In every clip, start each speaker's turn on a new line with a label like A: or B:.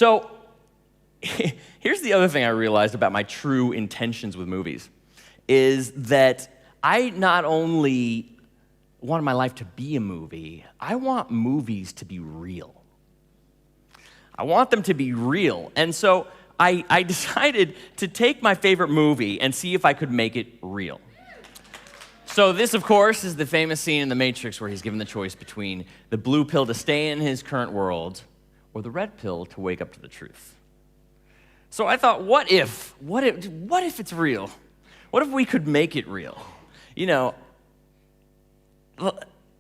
A: So here's the other thing I realized about my true intentions with movies, is that I not only wanted my life to be a movie, I want movies to be real. I want them to be real. And so I decided to take my favorite movie and see if I could make it real. So this, of course, is the famous scene in The Matrix where he's given the choice between the blue pill to stay in his current world or the red pill to wake up to the truth. So I thought, what if it's real? What if we could make it real? You know,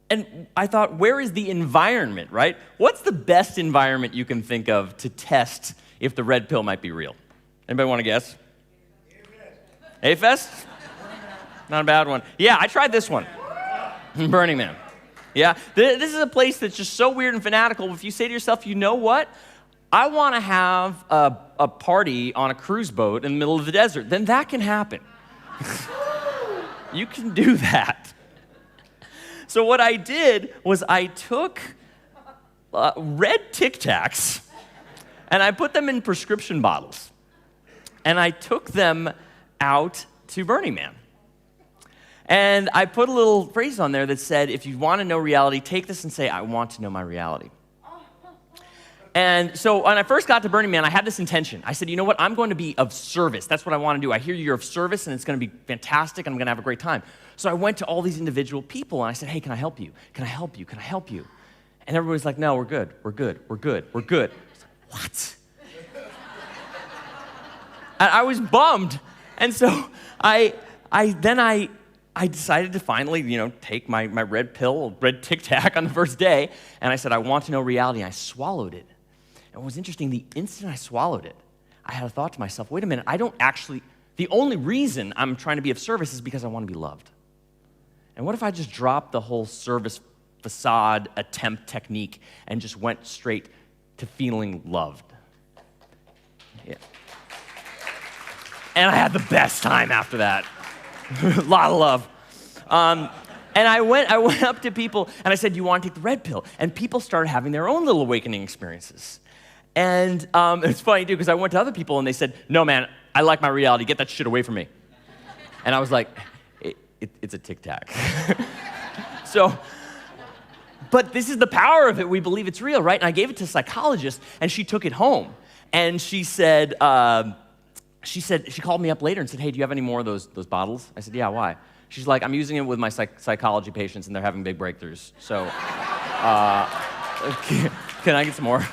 A: and I thought, where is the environment, right? What's the best environment you can think of to test if the red pill might be real? Anybody want to guess? A-Fest? Not a bad one. Yeah, I tried this one. Burning Man. Yeah, this is a place that's just so weird and fanatical. If you say to yourself, you know what? I want to have a party on a cruise boat in the middle of the desert, then that can happen. You can do that. So what I did was I took red Tic Tacs and I put them in prescription bottles. And I took them out to Burning Man. And I put a little phrase on there that said, if you want to know reality, take this and say, I want to know my reality. And so when I first got to Burning Man, I had this intention. I said, you know what? I'm going to be of service. That's what I want to do. I hear you're of service, and it's going to be fantastic, and I'm going to have a great time. So I went to all these individual people, and I said, hey, can I help you? Can I help you? Can I help you? And everybody's like, no, we're good. We're good. We're good. We're good. I was like, what? And I was bummed. And so I decided to finally, take my red pill, red Tic Tac on the first day, and I said, I want to know reality, and I swallowed it. And what was interesting, the instant I swallowed it, I had a thought to myself, wait a minute, the only reason I'm trying to be of service is because I want to be loved. And what if I just dropped the whole service facade attempt technique and just went straight to feeling loved? Yeah. And I had the best time after that. A lot of love. And I went up to people and I said, do you want to take the red pill? And people started having their own little awakening experiences. And it's funny too, because I went to other people and they said, no man, I like my reality, get that shit away from me. And I was like, it's a Tic Tac. But this is the power of it. We believe it's real, right? And I gave it to a psychologist and she took it home. And she said, she called me up later and said, hey, do you have any more of those bottles? I said, yeah, why? She's like, I'm using it with my psychology patients and they're having big breakthroughs. So, can I get some more?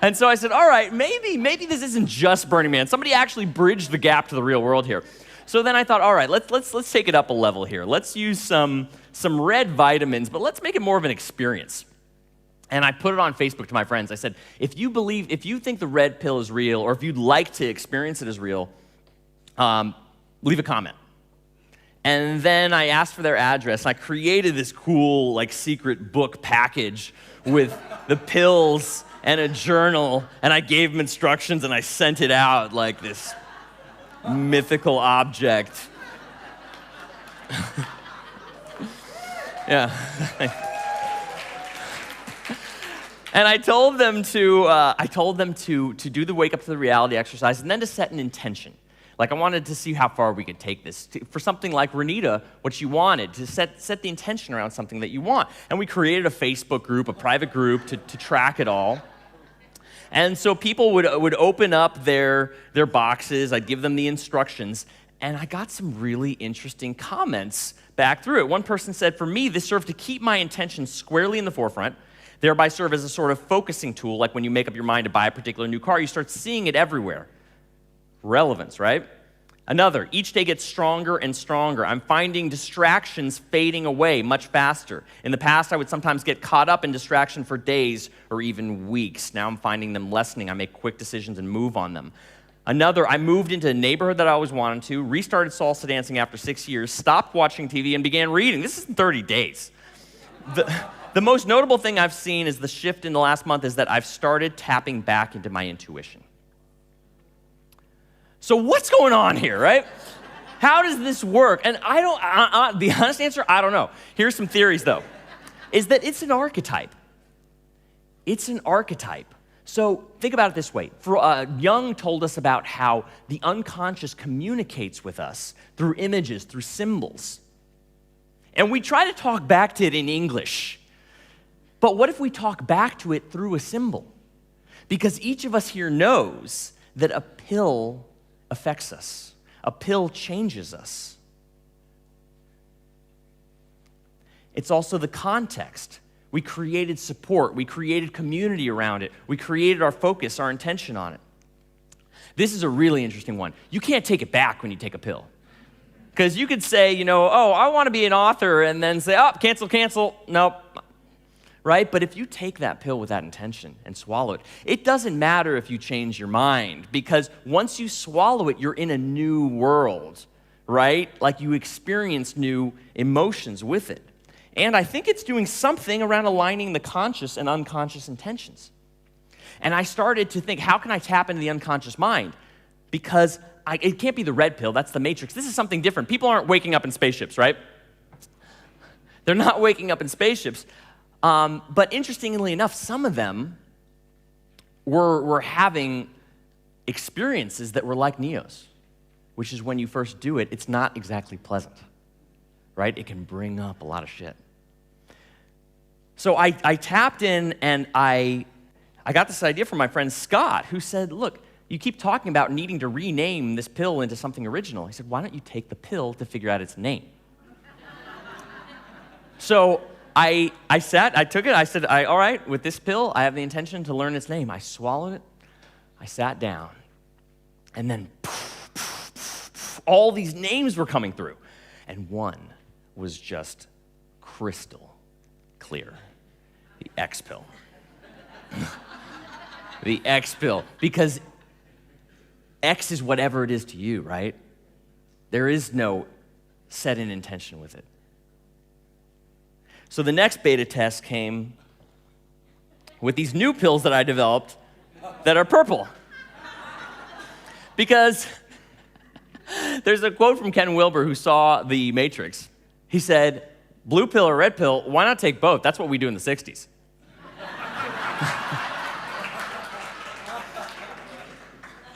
A: And so I said, all right, maybe this isn't just Burning Man. Somebody actually bridged the gap to the real world here. So then I thought, all right, let's take it up a level here. Let's use some red vitamins, but let's make it more of an experience. And I put it on Facebook to my friends. I said, if you think the red pill is real, or if you'd like to experience it as real, leave a comment. And then I asked for their address. I created this cool, secret book package with the pills and a journal, and I gave them instructions, and I sent it out like this mythical object. Yeah. And I told them to do the wake up to the reality exercise, and then to set an intention. I wanted to see how far we could take this. For something like Renita, what she wanted, to set the intention around something that you want. And we created a Facebook group, a private group, to track it all. And so people would open up their boxes, I'd give them the instructions, and I got some really interesting comments back through it. One person said, for me, this served to keep my intention squarely in the forefront, thereby serve as a sort of focusing tool, like when you make up your mind to buy a particular new car, you start seeing it everywhere. Relevance, right? Another, each day gets stronger and stronger. I'm finding distractions fading away much faster. In the past, I would sometimes get caught up in distraction for days or even weeks. Now I'm finding them lessening. I make quick decisions and move on them. Another, I moved into a neighborhood that I always wanted to, restarted salsa dancing after 6 years, stopped watching TV, and began reading. This is in 30 days. The most notable thing I've seen is the shift in the last month is that I've started tapping back into my intuition. So what's going on here, right? How does this work? And the honest answer, I don't know. Here's some theories, though, is that it's an archetype. It's an archetype. So think about it this way. Jung told us about how the unconscious communicates with us through images, through symbols. And we try to talk back to it in English. But what if we talk back to it through a symbol? Because each of us here knows that a pill affects us. A pill changes us. It's also the context. We created support. We created community around it. We created our focus, our intention on it. This is a really interesting one. You can't take it back when you take a pill. Because you could say, oh, I want to be an author, and then say, oh, cancel, nope. Right? But if you take that pill with that intention and swallow it, it doesn't matter if you change your mind, because once you swallow it, you're in a new world, right? Like you experience new emotions with it. And I think it's doing something around aligning the conscious and unconscious intentions. And I started to think, how can I tap into the unconscious mind? Because it can't be the red pill, that's the matrix. This is something different. People aren't waking up in spaceships, right? They're not waking up in spaceships. But interestingly enough, some of them were having experiences that were like Neo's, which is when you first do it, it's not exactly pleasant, right? It can bring up a lot of shit. So I tapped in, and I got this idea from my friend Scott, who said, look, you keep talking about needing to rename this pill into something original. He said, why don't you take the pill to figure out its name? So I took it, I said, all right, with this pill, I have the intention to learn its name. I swallowed it, I sat down, and then all these names were coming through. And one was just crystal clear. The X pill. The X pill. Because X is whatever it is to you, right? There is no set in intention with it. So the next beta test came with these new pills that I developed that are purple. Because there's a quote from Ken Wilber, who saw The Matrix. He said, blue pill or red pill, why not take both? That's what we do in the 60s.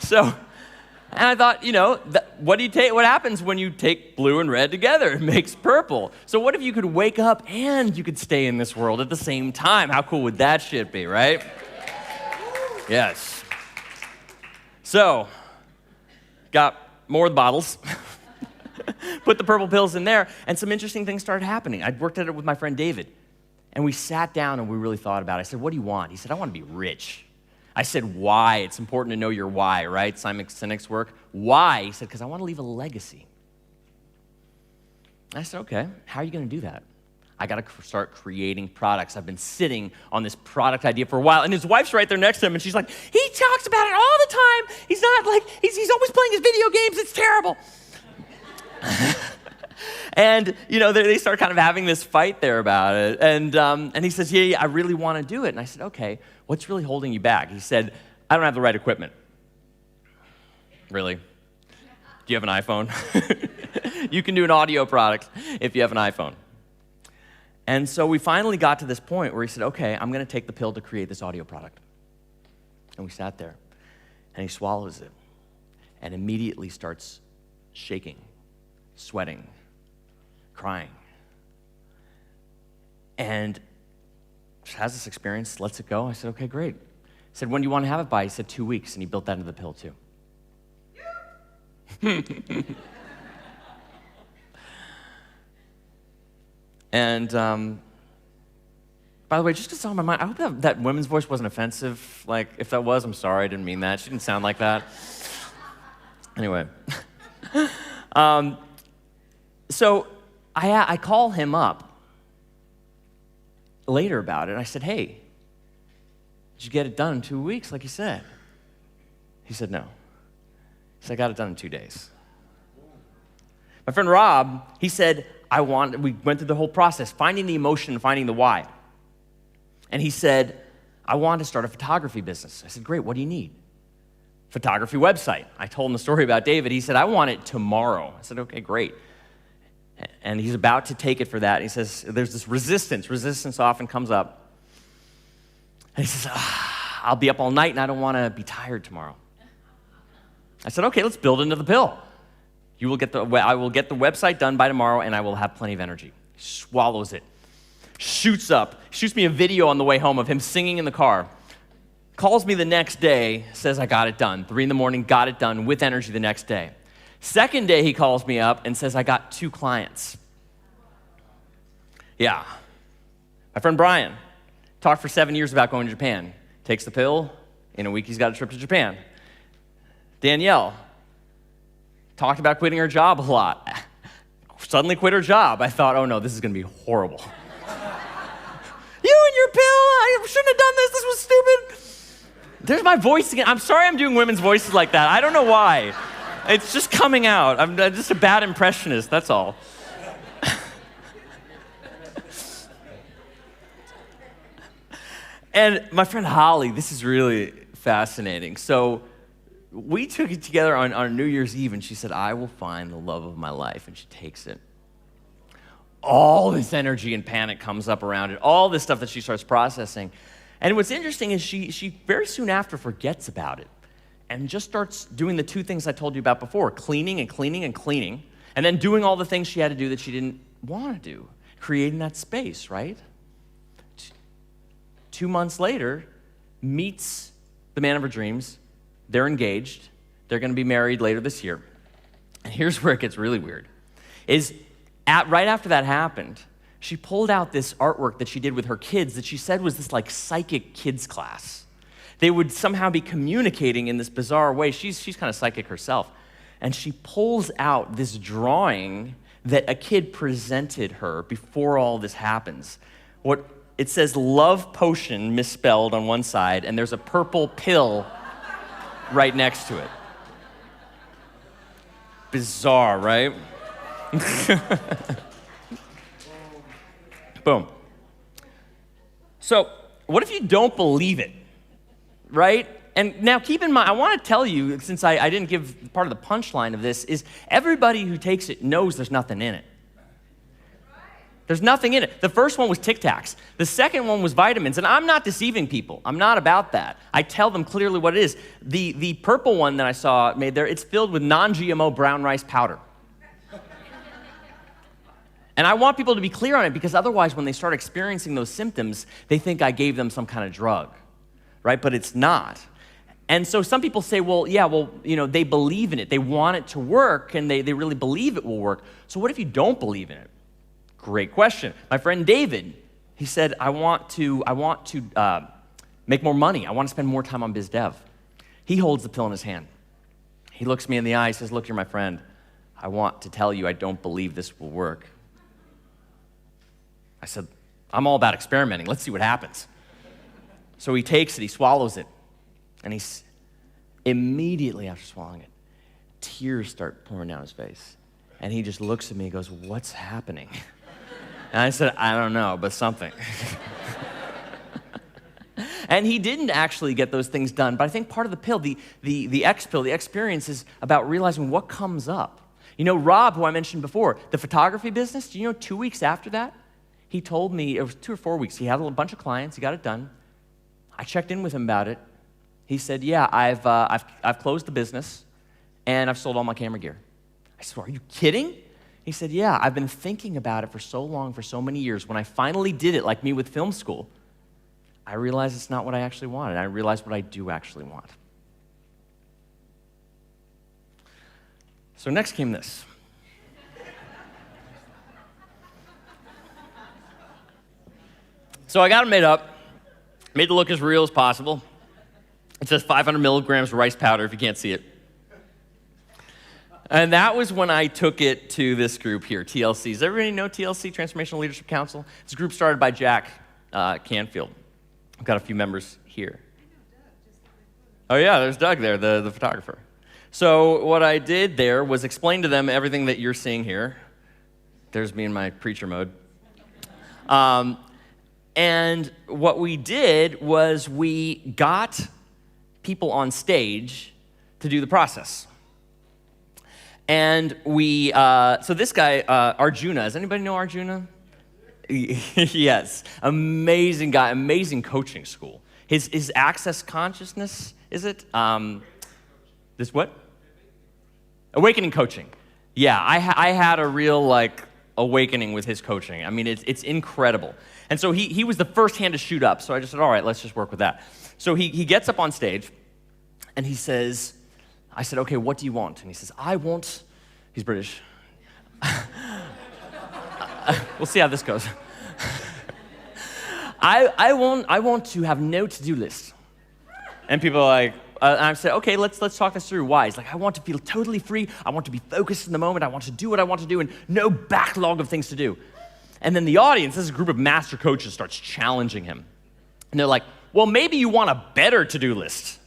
A: So, and I thought, what happens when you take blue and red together? It makes purple. So what if you could wake up and you could stay in this world at the same time? How cool would that shit be, right? Yes. So, got more of the bottles. Put the purple pills in there, and some interesting things started happening. I worked at it with my friend David, and we sat down and we really thought about it. I said, what do you want? He said, I want to be rich. I said, why? It's important to know your why, right? Simon Sinek's work. Why? He said, because I want to leave a legacy. I said, okay, how are you going to do that? I got to start creating products. I've been sitting on this product idea for a while, and his wife's right there next to him, and she's like, he talks about it all the time. He's not like, he's always playing his video games. It's terrible. And, they start kind of having this fight there about it. And he says, yeah, I really want to do it. And I said, okay, what's really holding you back? He said, I don't have the right equipment. Really? Do you have an iPhone? You can do an audio product if you have an iPhone. And so we finally got to this point where he said, okay, I'm going to take the pill to create this audio product. And we sat there, and he swallows it, and immediately starts shaking, sweating, crying. And has this experience, lets it go. I said, okay, great. He said, when do you want to have it by? He said, 2 weeks, and he built that into the pill too. And by the way, just because it's on my mind, I hope that women's voice wasn't offensive. Like, if that was, I'm sorry, I didn't mean that. She didn't sound like that. Anyway. So I call him up later about it. I said, hey, did you get it done in 2 weeks like you said? He said, no. He said, I got it done in 2 days. My friend Rob, he said, we went through the whole process, finding the emotion, finding the why. And he said, I want to start a photography business. I said, great, what do you need? Photography website. I told him the story about David. He said, I want it tomorrow. I said, okay, great. And he's about to take it for that. He says, there's this resistance. Resistance often comes up. And he says, I'll be up all night and I don't want to be tired tomorrow. I said, okay, let's build into the pill. I will get the website done by tomorrow and I will have plenty of energy. He swallows it, shoots me a video on the way home of him singing in the car. Calls me the next day, says I got it done. 3 a.m, got it done with energy the next day. Second day, he calls me up and says I got 2 clients. Yeah. My friend Brian talked for 7 years about going to Japan. Takes the pill. In a week, he's got a trip to Japan. Danielle talked about quitting her job a lot. Suddenly quit her job. I thought, oh no, this is going to be horrible. You and your pill, I shouldn't have done this. This was stupid. There's my voice again. I'm sorry I'm doing women's voices like that. I don't know why. It's just coming out. I'm just a bad impressionist, that's all. And my friend Holly, this is really fascinating. So we took it together on New Year's Eve, and she said, I will find the love of my life, and she takes it. All this energy and panic comes up around it, all this stuff that she starts processing. And what's interesting is she very soon after forgets about it and just starts doing the 2 things I told you about before, cleaning and cleaning and cleaning, and then doing all the things she had to do that she didn't want to do, creating that space, right? 2 months later, meets the man of her dreams. They're engaged. They're going to be married later this year. And here's where it gets really weird. Right after that happened, she pulled out this artwork that she did with her kids that she said was this like psychic kids class. They would somehow be communicating in this bizarre way. She's kind of psychic herself. And she pulls out this drawing that a kid presented her before all this happens. It says love potion misspelled on one side, and there's a purple pill right next to it. Bizarre, right? Boom. So, what if you don't believe it, right? And now keep in mind, I want to tell you, since I didn't give part of the punchline of this, is everybody who takes it knows there's nothing in it. There's nothing in it. The first one was Tic Tacs. The second one was vitamins. And I'm not deceiving people. I'm not about that. I tell them clearly what it is. The purple one that I saw made there, it's filled with non-GMO brown rice powder. And I want people to be clear on it because otherwise when they start experiencing those symptoms, they think I gave them some kind of drug, right? But it's not. And so some people say, they believe in it. They want it to work and they really believe it will work. So what if you don't believe in it? Great question. My friend David, he said, I want to make more money. I want to spend more time on biz dev. He holds the pill in his hand. He looks me in the eye, says, look, you're my friend. I want to tell you I don't believe this will work. I said, I'm all about experimenting. Let's see what happens. So he takes it, he swallows it, and he's immediately after swallowing it, tears start pouring down his face. And he just looks at me and goes, what's happening? And I said, I don't know, but something. And he didn't actually get those things done, but I think part of the pill, the X pill, the experience is about realizing what comes up. You know, Rob, who I mentioned before, the photography business, do you know 2 weeks after that, he told me, it was 2 or 4 weeks, he had a bunch of clients, he got it done. I checked in with him about it. He said, yeah, I've closed the business and I've sold all my camera gear. I said, are you kidding? He said, yeah, I've been thinking about it for so long, for so many years. When I finally did it, like me with film school, I realized it's not what I actually wanted. I realized what I do actually want. So next came this. So I got it made up, made it look as real as possible. It says 500 milligrams rice powder if you can't see it. And that was when I took it to this group here, TLC. Does everybody know TLC, Transformational Leadership Council? It's a group started by Jack Canfield. I've got a few members here. Oh yeah, there's Doug there, the photographer. So what I did there was explain to them everything that you're seeing here. There's me in my preacher mode. And what we did was we got people on stage to do the process. And so this guy, Arjuna, does anybody know Arjuna? Yes, amazing guy, amazing coaching school. His access consciousness, is it? This what? Awakening coaching. Yeah, I had a real awakening with his coaching. I mean, it's incredible. And so he was the first hand to shoot up. So I just said, all right, let's just work with that. So he gets up on stage, and he says, I said, okay, what do you want? And he says, he's British. We'll see how this goes. I want to have no to-do list. And people are like, and I said, okay, let's talk this through. Why? He's like, I want to feel totally free. I want to be focused in the moment. I want to do what I want to do and no backlog of things to do. And then the audience, this is a group of master coaches, starts challenging him. And they're like, well, maybe you want a better to-do list.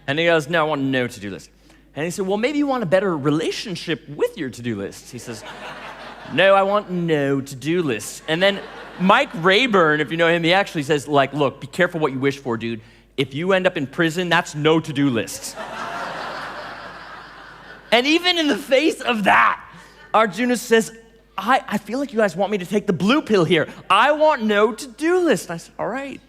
A: And he goes, no, I want no to-do list. And he said, well, maybe you want a better relationship with your to-do list. He says, no, I want no to-do list. And then Mike Rayburn, if you know him, he actually says, look, be careful what you wish for, dude. If you end up in prison, that's no to-do list. And even in the face of that, Arjuna says, I feel like you guys want me to take the blue pill here. I want no to-do list. And I said, all right,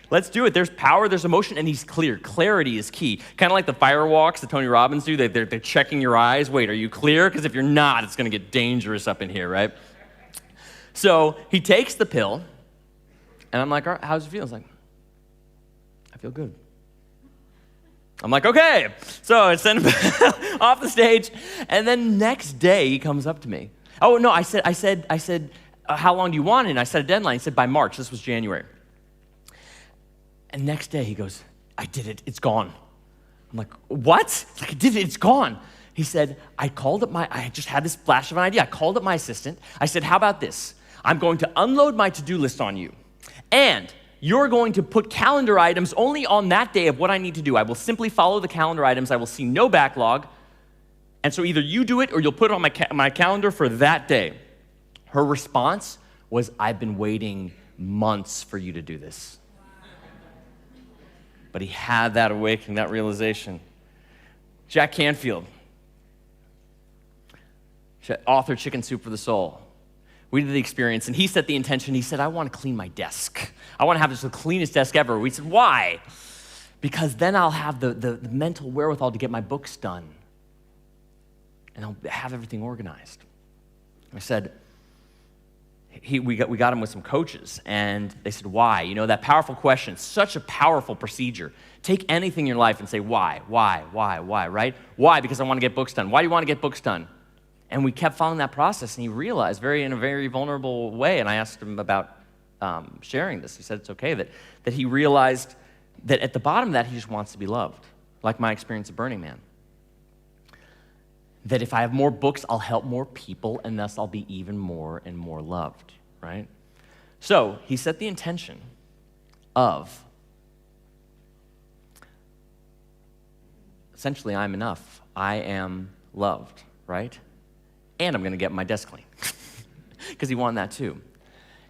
A: let's do it. There's power, there's emotion, and he's clear. Clarity is key. Kind of like the fire walks that Tony Robbins do. They're checking your eyes. Wait, are you clear? Because if you're not, it's going to get dangerous up in here, right? So he takes the pill, and I'm like, all right, how's it feel? He's like, I feel good. I'm like, okay. So I send him off the stage, and then next day he comes up to me. Oh no, I said, how long do you want it? And I set a deadline. He said by March. This was January. And next day he goes, I did it. It's gone. I'm like, what? He's like, I did it. It's gone. He said, I just had this flash of an idea. I called up my assistant. I said, how about this? I'm going to unload my to-do list on you, and you're going to put calendar items only on that day of what I need to do. I will simply follow the calendar items. I will see no backlog. And so either you do it or you'll put it on my calendar for that day. Her response was, I've been waiting months for you to do this. But he had that awakening, that realization. Jack Canfield, author Chicken Soup for the Soul. We did the experience, and he set the intention. He said, I want to clean my desk. I want to have this the cleanest desk ever. We said, why? Because then I'll have the mental wherewithal to get my books done, and I'll have everything organized. I said, we got him with some coaches, and they said, why? You know, that powerful question, such a powerful procedure. Take anything in your life and say, why, right? Why? Because I want to get books done. Why do you want to get books done? And we kept following that process, and he realized in a very vulnerable way, and I asked him about sharing this. He said it's okay, that he realized that at the bottom of that, he just wants to be loved, like my experience at Burning Man. That if I have more books, I'll help more people, and thus I'll be even more and more loved, right? So he set the intention of, essentially, I'm enough. I am loved, right? And I'm going to get my desk clean, because he wanted that too.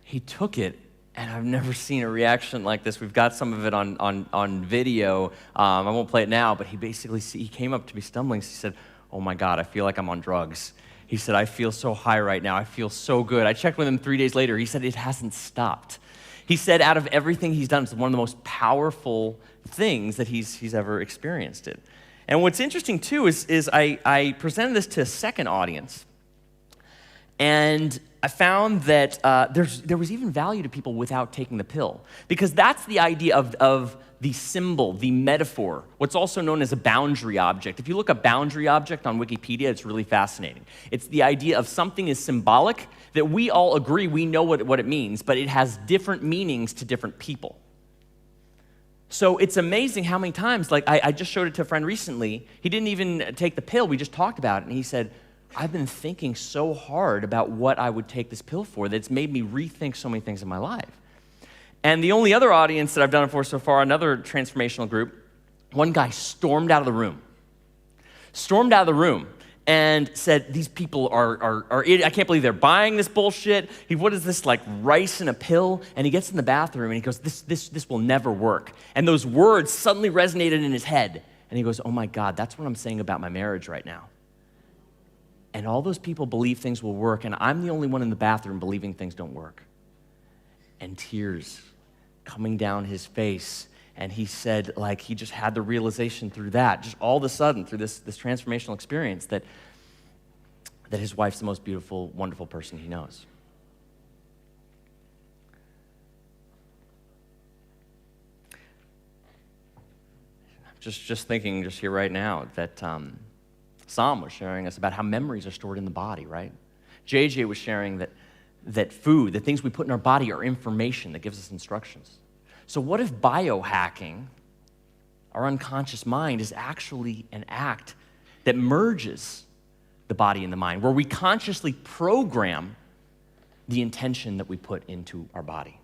A: He took it, and I've never seen a reaction like this. We've got some of it on video. I won't play it now, but he came up to me stumbling. He said, oh my God, I feel like I'm on drugs. He said, I feel so high right now. I feel so good. I checked with him 3 days later. He said, it hasn't stopped. He said, out of everything he's done, it's one of the most powerful things that he's ever experienced it. And what's interesting too is I presented this to a second audience. And I found that there was even value to people without taking the pill, because that's the idea of the symbol, the metaphor, what's also known as a boundary object. If you look up boundary object on Wikipedia, it's really fascinating. It's the idea of something is symbolic that we all agree we know what it means, but it has different meanings to different people. So it's amazing how many times, I just showed it to a friend recently. He didn't even take the pill. We just talked about it, and he said, I've been thinking so hard about what I would take this pill for that it's made me rethink so many things in my life. And the only other audience that I've done it for so far, another transformational group, one guy stormed out of the room and said, these people are I can't believe they're buying this bullshit. What is this, like rice in a pill? And he gets in the bathroom and he goes, this will never work. And those words suddenly resonated in his head. And he goes, oh my God, that's what I'm saying about my marriage right now. And all those people believe things will work, and I'm the only one in the bathroom believing things don't work. And tears coming down his face. And he said, like, he just had the realization through that, just all of a sudden, through this transformational experience, that his wife's the most beautiful, wonderful person he knows. Just thinking just here right now that Sam was sharing us about how memories are stored in the body, right? JJ was sharing that food, the things we put in our body are information that gives us instructions. So what if biohacking, our unconscious mind, is actually an act that merges the body and the mind, where we consciously program the intention that we put into our body?